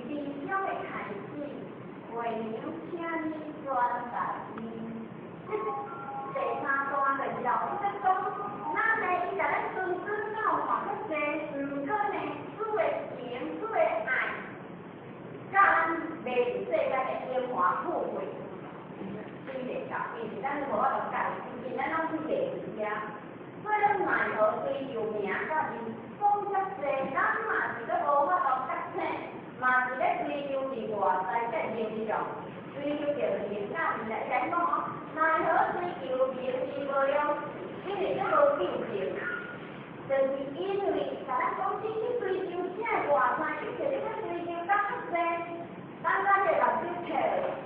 理想的开始，为娘请你转达伊。第三段就是老师在讲，咱呢伊甲咱谆谆教化较济，毋过呢，主的情、主的爱，甲咱未是世间的荣华富贵，追袂到，因为咱无法度家己，因为咱拢去袂住遐。所以咱奈何追求名甲利，讲遮济，咱嘛是咧无法度觉醒，嘛是咧追求伫外在个形象，追求着名甲利啦。伊来讲哦，奈何追求名利无用，因为这无救性，就是因为甲咱讲你去追求啥外在，你就是去追求较济，咱个老师摕，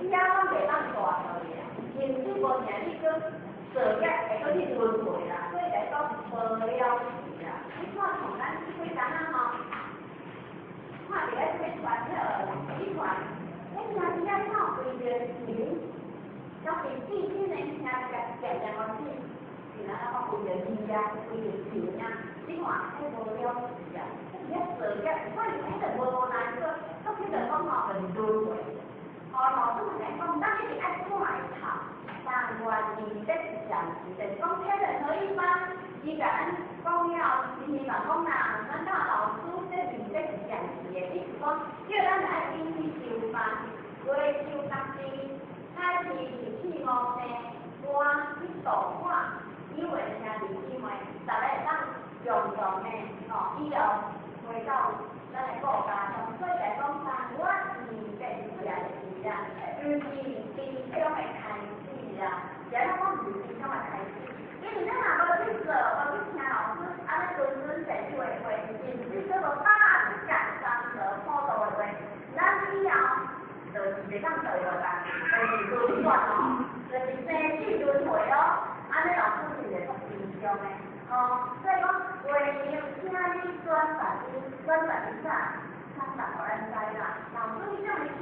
以后咱袂当大做呀，甚至无定你去事业会搁去轮回啦。所以来讲无了时啦，你看从咱几工仔吼，看伫咧这传你传，你听真正靠为着钱，要是至今呢，听渐往起，是咱讲为着钱啊，为着钱啊，你看迄无了时啊，迄事业，所以迄就无难做，都迄就讲吼就是轮回。老师来讲，咱一定爱看会透。但愿意这是暂时的，讲天人合一吗？伊甲咱讲了，是希望讲啦，咱教老师这是暂时的，意思讲叫咱来继续修班，为修学习，开始去五年，我去度化，以为兄弟姊妹，逐个会当共同的以后回到咱的国家中，所以来讲，但我是这是啊，是啊，毋是理想的开始。也咱讲唔是讲开始，因为咱若无去做，无去听老师安尼谆谆细细的话，甚至叫做大日干三折普渡的话，咱以后就是袂当做了啦，就是轮转哦，就是生死轮回哦，安尼老师是会足真相的所以讲为娘请你转达你啥，看达互咱知啦，老师你这样